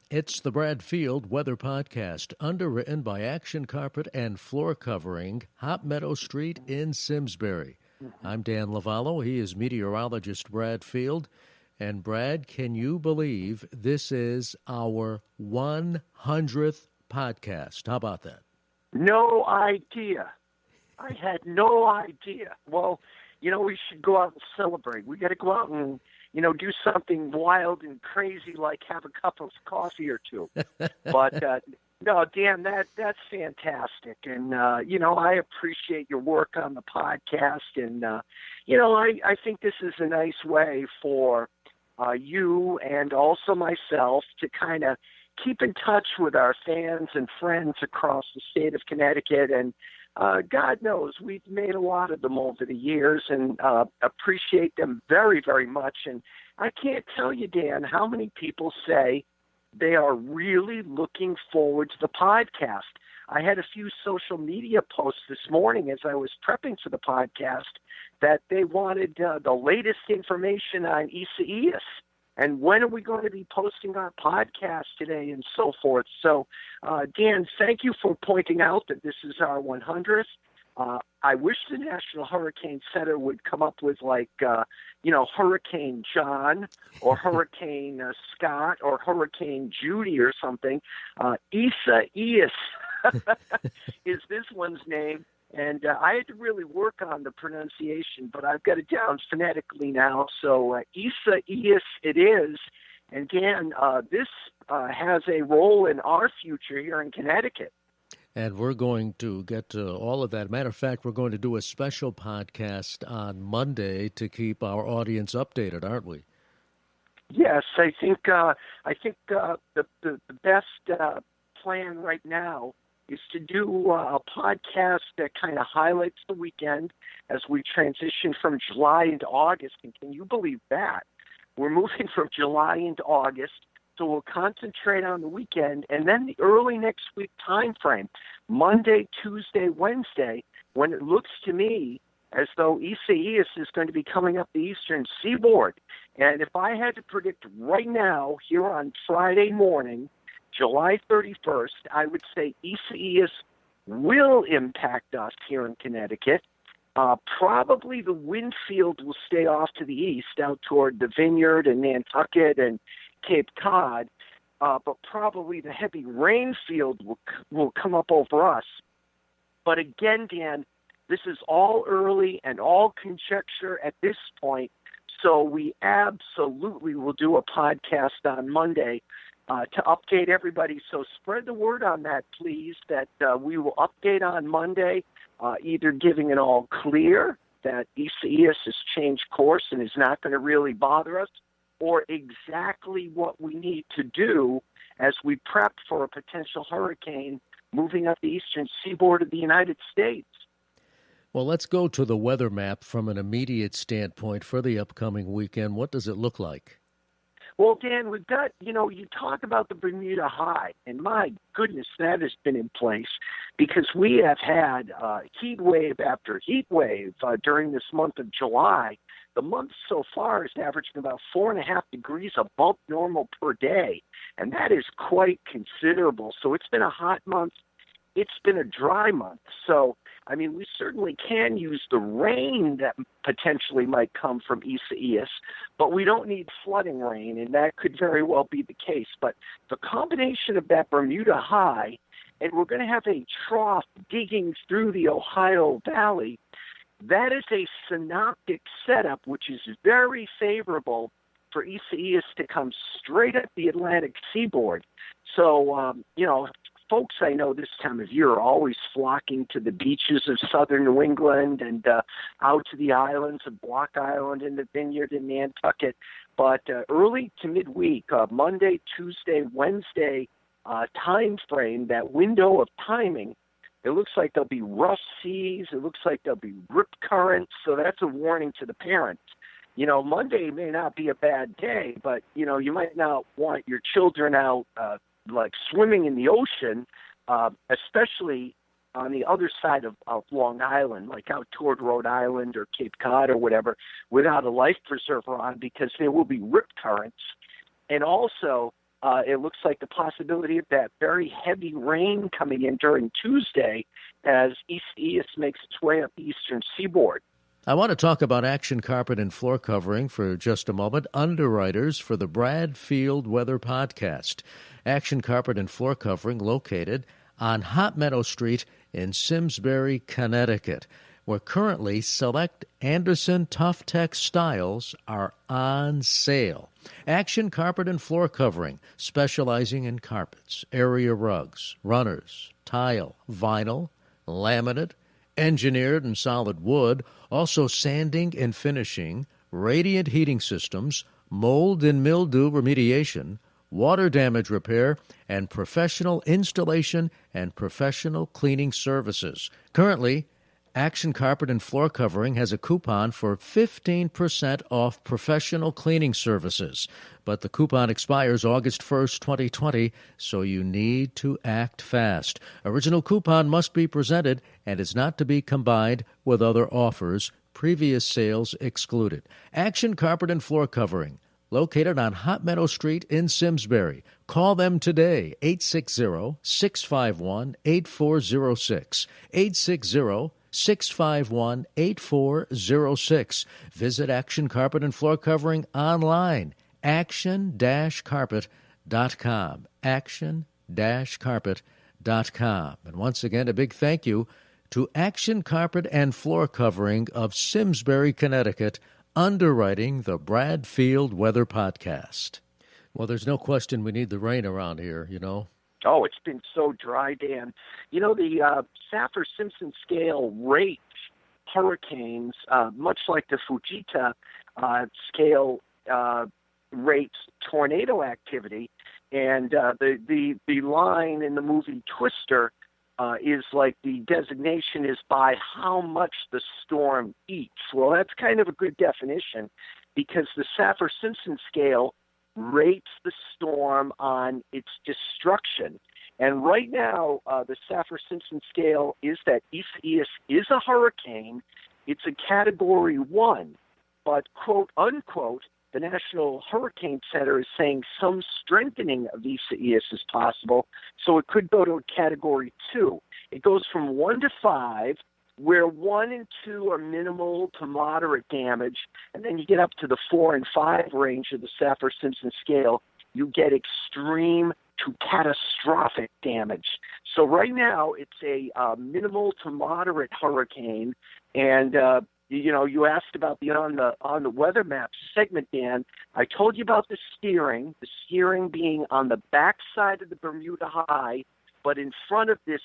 It's the Brad Field Weather Podcast, underwritten by Action Carpet and Floor Covering, Hop Meadow Street in Simsbury. I'm Dan Lovallo. He is meteorologist Brad Field. And Brad, can you believe this is our 100th podcast? How about that? No idea. I had no idea. Well, we should go out and celebrate. We got to go out and, do something wild and crazy like have a cup of coffee or two. But, no, Dan, that's fantastic. And, I appreciate your work on the podcast. And, I think this is a nice way for you and also myself to kind of keep in touch with our fans and friends across the state of Connecticut. And God knows we've made a lot of them over the years and appreciate them very, very much. And I can't tell you, Dan, how many people say they are really looking forward to the podcast. I had a few social media posts this morning as I was prepping for the podcast that they wanted the latest information on Isaias. And when are we going to be posting our podcast today and so forth? So, Dan, thank you for pointing out that this is our 100th. I wish the National Hurricane Center would come up with Hurricane John or Hurricane Scott or Hurricane Judy or something. Isaias is this one's name. And I had to really work on the pronunciation, but I've got it down phonetically now. So Isaias it is. And Dan, this has a role in our future here in Connecticut. And we're going to get to all of that. Matter of fact, we're going to do a special podcast on Monday to keep our audience updated, aren't we? Yes, I think the best plan right now is to do a podcast that kind of highlights the weekend as we transition from July into August. And can you believe that? We're moving from July into August, so we'll concentrate on the weekend. And then the early next week time frame, Monday, Tuesday, Wednesday, when it looks to me as though Isaias is going to be coming up the eastern seaboard. And if I had to predict right now, here on Friday morning, July 31st, I would say Isaias will impact us here in Connecticut. Probably the wind field will stay off to the east, out toward the Vineyard and Nantucket and Cape Cod, but probably the heavy rain field will come up over us. But again, Dan, this is all early and all conjecture at this point, so we absolutely will do a podcast on Monday to update everybody. So spread the word on that, please, that we will update on Monday, either giving an all clear that Isaias has changed course and is not going to really bother us, or exactly what we need to do as we prep for a potential hurricane moving up the eastern seaboard of the United States. Well, let's go to the weather map from an immediate standpoint for the upcoming weekend. What does it look like? Well, Dan, we've got, you talk about the Bermuda High, and my goodness, that has been in place because we have had heat wave after heat wave during this month of July. The month so far is averaging about 4.5 degrees above normal per day, and that is quite considerable. So it's been a hot month. It's been a dry month. So, we certainly can use the rain that potentially might come from Isaias, but we don't need flooding rain, and that could very well be the case. But the combination of that Bermuda High, and we're going to have a trough digging through the Ohio Valley, that is a synoptic setup, which is very favorable for Isaias to come straight up the Atlantic seaboard. So, folks I know this time of year are always flocking to the beaches of southern New England and out to the islands of Block Island and the Vineyard and Nantucket. But early to midweek, Monday, Tuesday, Wednesday time frame, that window of timing, it looks like there'll be rough seas. It looks like there'll be rip currents. So that's a warning to the parents. Monday may not be a bad day, but, you might not want your children out like swimming in the ocean, especially on the other side of Long Island, like out toward Rhode Island or Cape Cod or whatever, without a life preserver on, because there will be rip currents. And also, it looks like the possibility of that very heavy rain coming in during Tuesday as Isaias makes its way up the eastern seaboard. I want to talk about Action Carpet and Floor Covering for just a moment. Underwriters for the Bradfield Weather Podcast. Action Carpet and Floor Covering located on Hot Meadow Street in Simsbury, Connecticut, where currently select Anderson Tough Tech styles are on sale. Action Carpet and Floor Covering, specializing in carpets, area rugs, runners, tile, vinyl, laminate, engineered and solid wood, also sanding and finishing, radiant heating systems, mold and mildew remediation, water damage repair, and professional installation and professional cleaning services. Currently, Action Carpet and Floor Covering has a coupon for 15% off professional cleaning services. But the coupon expires August 1st, 2020, so you need to act fast. Original coupon must be presented and is not to be combined with other offers. Previous sales excluded. Action Carpet and Floor Covering, located on Hot Meadow Street in Simsbury. Call them today, 860-651-8406, 860-651-8406. Visit Action Carpet and Floor Covering online, action-carpet.com, action-carpet.com. And once again, a big thank you to Action Carpet and Floor Covering of Simsbury, Connecticut, underwriting the Bradfield Weather Podcast. Well, there's no question we need the rain around here, you know. Oh, it's been so dry, Dan. You know, the Saffir-Simpson scale rates hurricanes, much like the Fujita scale rates tornado activity. And the line in the movie Twister is like the designation is by how much the storm eats. Well, that's kind of a good definition because the Saffir-Simpson scale rates the storm on its destruction. And right now, the Saffir-Simpson scale is that Isaias is a hurricane. It's a Category 1. But, quote, unquote, the National Hurricane Center is saying some strengthening of Isaias is possible, so it could go to a Category 2. It goes from 1 to 5, where 1 and 2 are minimal to moderate damage, and then you get up to the 4 and 5 range of the Saffir-Simpson scale, you get extreme to catastrophic damage. So right now, it's a minimal to moderate hurricane, and you know, you asked about the on the weather map segment, Dan. I told you about the steering being on the backside of the Bermuda High, but in front of this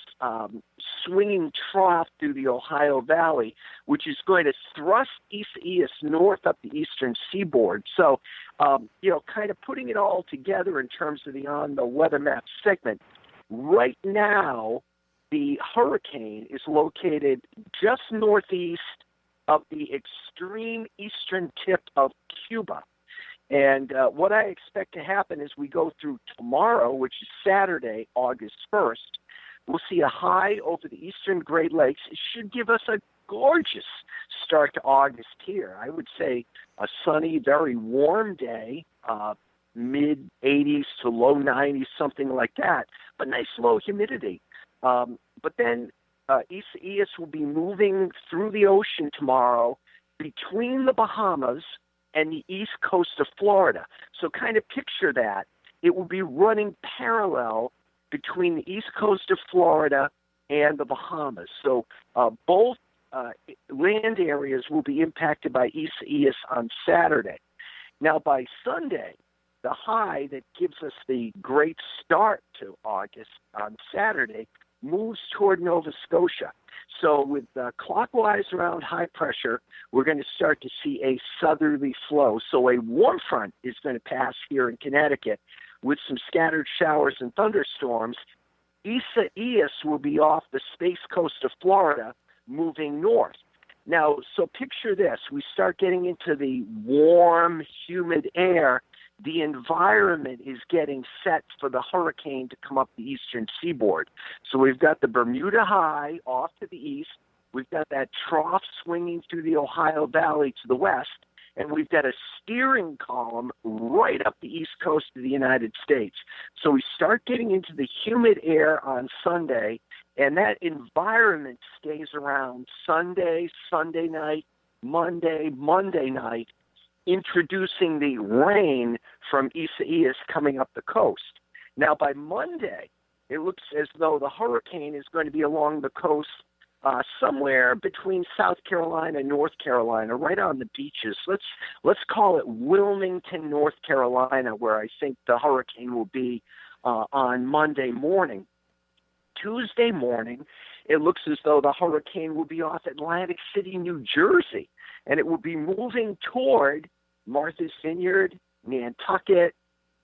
swinging trough through the Ohio Valley, which is going to thrust Isaias north up the eastern seaboard. So, you know, kind of putting it all together in terms of the on the weather map segment. Right now, the hurricane is located just northeast of the extreme eastern tip of Cuba. And what I expect to happen as we go through tomorrow, which is Saturday, August 1st, we'll see a high over the eastern Great Lakes. It should give us a gorgeous start to August here. I would say a sunny, very warm day, mid-80s to low 90s, something like that, but nice low humidity. But then Isaias will be moving through the ocean tomorrow between the Bahamas and the east coast of Florida. So kind of picture that. It will be running parallel between the east coast of Florida and the Bahamas. So both land areas will be impacted by Isaias on Saturday. Now by Sunday, the high that gives us the great start to August on Saturday moves toward Nova Scotia. So with clockwise around high pressure, we're going to start to see a southerly flow. So a warm front is going to pass here in Connecticut with some scattered showers and thunderstorms. Isaias will be off the space coast of Florida, moving north. Now, so picture this. We start getting into the warm, humid air. The environment is getting set for the hurricane to come up the eastern seaboard. So we've got the Bermuda High off to the east. We've got that trough swinging through the Ohio Valley to the west. and we've got a steering column right up the east coast of the United States. So we start getting into the humid air on Sunday, and that environment stays around Sunday, Sunday night, Monday, Monday night, introducing the rain from Isaias coming up the coast. Now, by Monday, it looks as though the hurricane is going to be along the coast somewhere between South Carolina and North Carolina, right on the beaches. Let's call it Wilmington, North Carolina, where I think the hurricane will be on Monday morning. Tuesday morning, it looks as though the hurricane will be off Atlantic City, New Jersey, and it will be moving toward Martha's Vineyard, Nantucket,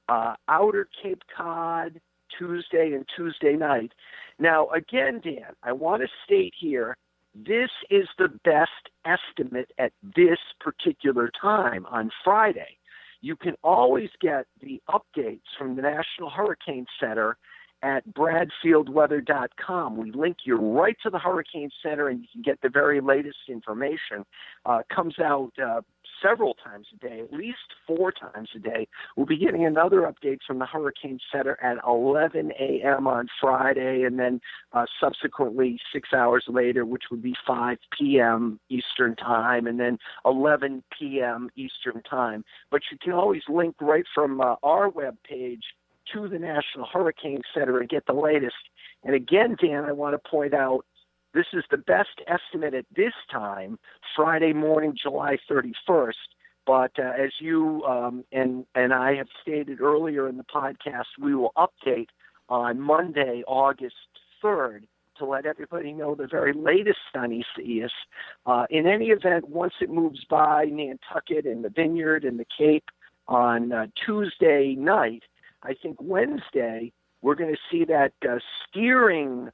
outer Cape Cod, Tuesday and Tuesday night. Now, again, Dan, I want to state here, this is the best estimate at this particular time on Friday. You can always get the updates from the National Hurricane Center at bradfieldweather.com. We link you right to the Hurricane Center, and you can get the very latest information. Comes out several times a day, at least 4 times a day. We'll be getting another update from the Hurricane Center at 11 a.m. on Friday, and then subsequently 6 hours later, which would be 5 p.m. Eastern Time, and then 11 p.m. Eastern Time. But you can always link right from our webpage to the National Hurricane Center and get the latest. And again, Dan, I want to point out, this is the best estimate at this time, Friday morning, July 31st. But as you and I have stated earlier in the podcast, we will update on Monday, August 3rd, to let everybody know the very latest on Isaias. In any event, once it moves by Nantucket and the Vineyard and the Cape on Tuesday night, I think Wednesday we're going to see that steering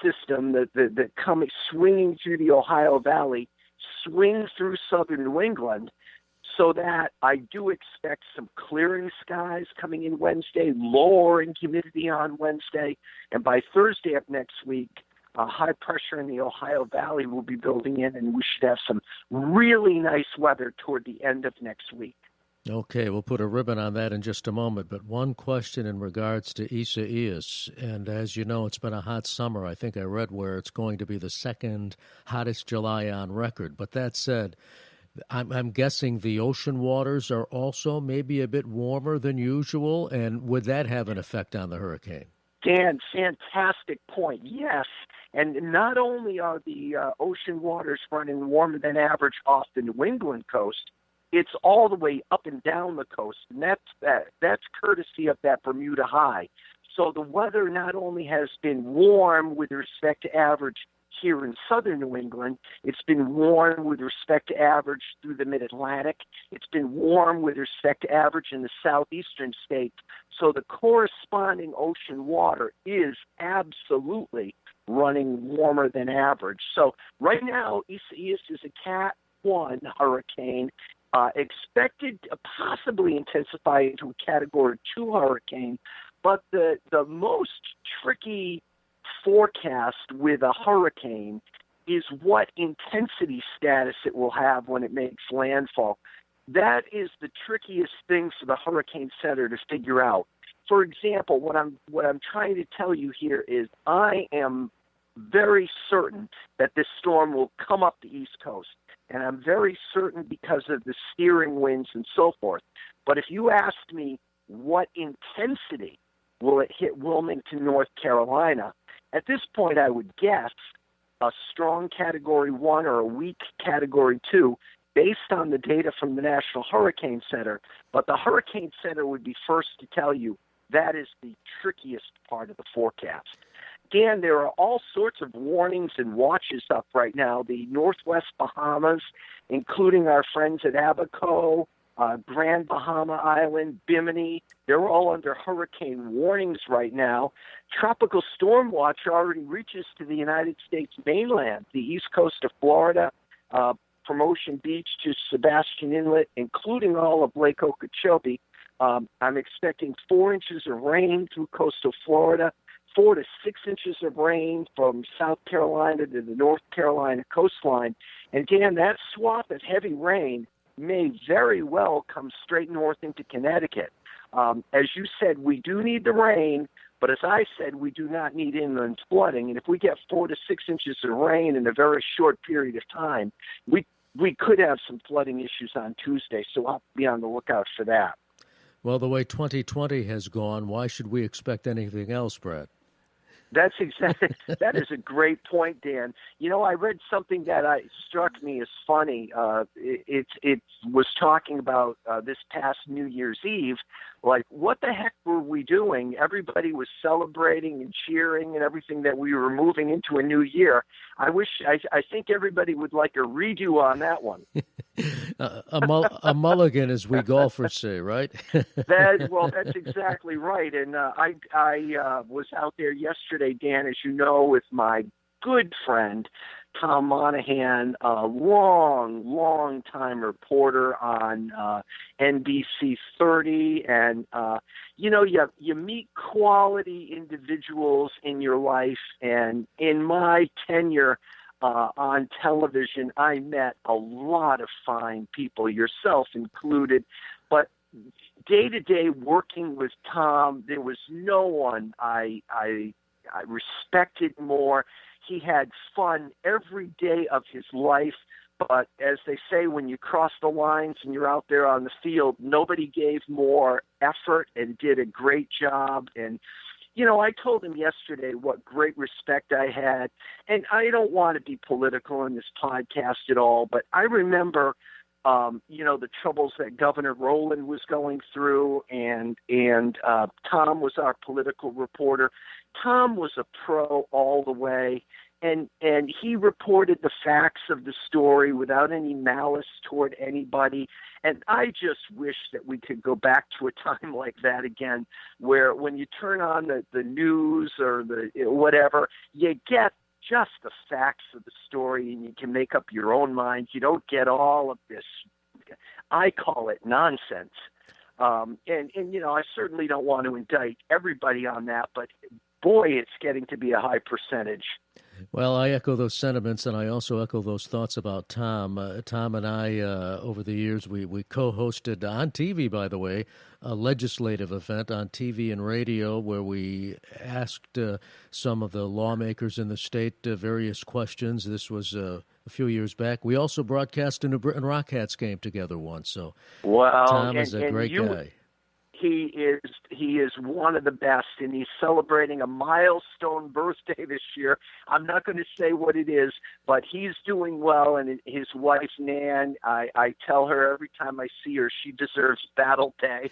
system that coming swinging through the Ohio Valley swing through southern New England, so that I do expect some clearing skies coming in Wednesday, lowering humidity on Wednesday, and by Thursday of next week, high pressure in the Ohio Valley will be building in, and we should have some really nice weather toward the end of next week. Okay, we'll put a ribbon on that in just a moment, but one question in regards to Isaias, and as you know, it's been a hot summer. I think I read where it's going to be the second hottest July on record. But that said, I'm guessing the ocean waters are also maybe a bit warmer than usual, and would that have an effect on the hurricane? Dan, fantastic point. Yes, and not only are the ocean waters running warmer than average off the New England coast, it's all the way up and down the coast, and that's courtesy of that Bermuda high. So the weather not only has been warm with respect to average here in southern New England, it's been warm with respect to average through the mid-Atlantic. It's been warm with respect to average in the southeastern states. So the corresponding ocean water is absolutely running warmer than average. So right now, Isaias is a Cat 1 hurricane. Expected to possibly intensify into a Category 2 hurricane, but the most tricky forecast with a hurricane is what intensity status it will have when it makes landfall. That is the trickiest thing for the Hurricane Center to figure out. For example, what I'm trying to tell you here is I am very certain that this storm will come up the East Coast. And I'm very certain because of the steering winds and so forth. But if you asked me what intensity will it hit Wilmington, North Carolina, at this point I would guess a strong Category 1 or a weak Category 2 based on the data from the National Hurricane Center. But the Hurricane Center would be first to tell you that is the trickiest part of the forecast. Dan, there are all sorts of warnings and watches up right now. The Northwest Bahamas, including our friends at Abaco, Grand Bahama Island, Bimini, they're all under hurricane warnings right now. Tropical storm watch already reaches to the United States mainland, the east coast of Florida, from Ocean Beach to Sebastian Inlet, including all of Lake Okeechobee. I'm expecting 4 inches of rain through coastal Florida, 4 to 6 inches of rain from South Carolina to the North Carolina coastline. And Dan, that swath of heavy rain may very well come straight north into Connecticut. As you said, we do need the rain, but as I said, we do not need inland flooding. And if we get 4 to 6 inches of rain in a very short period of time, we could have some flooding issues on Tuesday, so I'll be on the lookout for that. Well, the way 2020 has gone, why should we expect anything else, Brad? That is a great point, Dan. You know, I read something that struck me as funny. It was talking about this past New Year's Eve. Like, what the heck were we doing? Everybody was celebrating and cheering and everything that we were moving into a new year. I think everybody would like a redo on that one. a mulligan, as we golfers say, right? That's exactly right. And I was out there yesterday, Dan, as you know, with my good friend Tom Monahan, a long time reporter on NBC 30, and you meet quality individuals in your life. And in my tenure on television, I met a lot of fine people, yourself included. But day to day working with Tom, there was no one I respected more. He had fun every day of his life, but as they say, when you cross the lines and you're out there on the field, nobody gave more effort and did a great job. And, you know, I told him yesterday what great respect I had, and I don't want to be political in this podcast at all, but I remember the troubles that Governor Rowland was going through, and Tom was our political reporter. Tom was a pro all the way, and he reported the facts of the story without any malice toward anybody. And I just wish that we could go back to a time like that again, where when you turn on the news or the whatever, you get just the facts of the story, and you can make up your own mind. You don't get all of this, I call it nonsense. I certainly don't want to indict everybody on that, but boy, it's getting to be a high percentage. Well, I echo those sentiments, and I also echo those thoughts about Tom. Tom and I, over the years, we co-hosted on TV, by the way, a legislative event on TV and radio where we asked some of the lawmakers in the state various questions. This was a few years back. We also broadcast a New Britain Rockcats game together once. So Tom is a great guy. He is one of the best, and he's celebrating a milestone birthday this year. I'm not going to say what it is, but he's doing well, and his wife, Nan, I tell her every time I see her, she deserves battle day.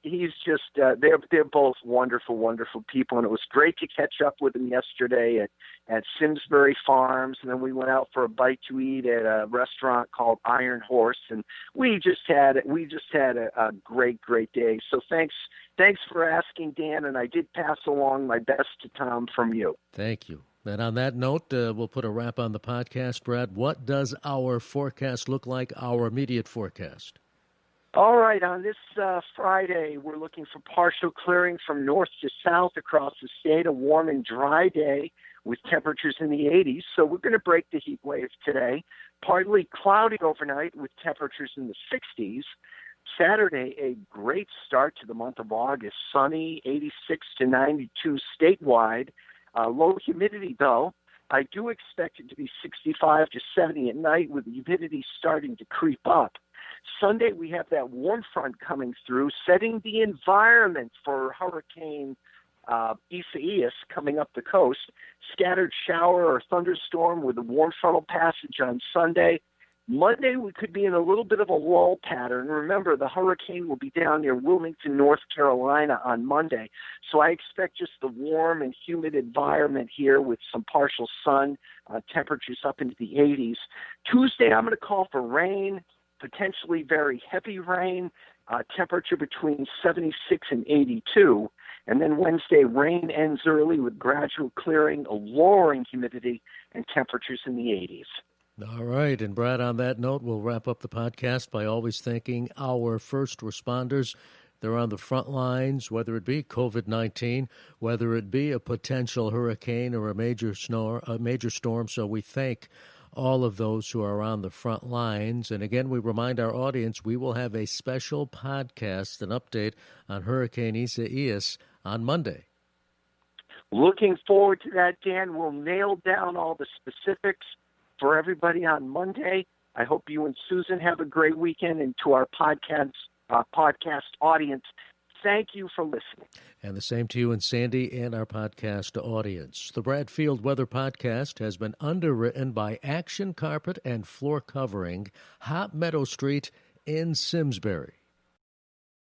He's just, they're both wonderful people, and it was great to catch up with him yesterday at Simsbury Farms, and then we went out for a bite to eat at a restaurant called Iron Horse, and we just had a great day. So thanks for asking, Dan, and I did pass along my best to Tom from you. Thank you. And on that note, we'll put a wrap on the podcast. Brad, what does our forecast look like, our immediate forecast? All right, on this Friday, we're looking for partial clearing from north to south across the state, a warm and dry day with temperatures in the 80s. So we're going to break the heat wave today. Partly cloudy overnight with temperatures in the 60s. Saturday, a great start to the month of August. Sunny, 86 to 92 statewide. Low humidity, though. I do expect it to be 65 to 70 at night with the humidity starting to creep up. Sunday, we have that warm front coming through, setting the environment for Hurricane Isaias coming up the coast. Scattered shower or thunderstorm with a warm frontal passage on Sunday. Monday, we could be in a little bit of a lull pattern. Remember, the hurricane will be down near Wilmington, North Carolina on Monday. So I expect just the warm and humid environment here with some partial sun, temperatures up into the 80s. Tuesday, I'm going to call for rain, potentially very heavy rain, temperature between 76 and 82. And then Wednesday, rain ends early with gradual clearing, a lowering humidity, and temperatures in the 80s. All right. And Brad, on that note, we'll wrap up the podcast by always thanking our first responders. They're on the front lines, whether it be COVID-19, whether it be a potential hurricane or a major storm. So we thank all of those who are on the front lines. And again, we remind our audience we will have a special podcast, an update on Hurricane Isaias on Monday. Looking forward to that, Dan. We'll nail down all the specifics for everybody on Monday. I hope you and Susan have a great weekend. And to our podcast audience, thank you for listening. And the same to you and Sandy and our podcast audience. The Bradfield Weather Podcast has been underwritten by Action Carpet and Floor Covering, Hot Meadow Street in Simsbury.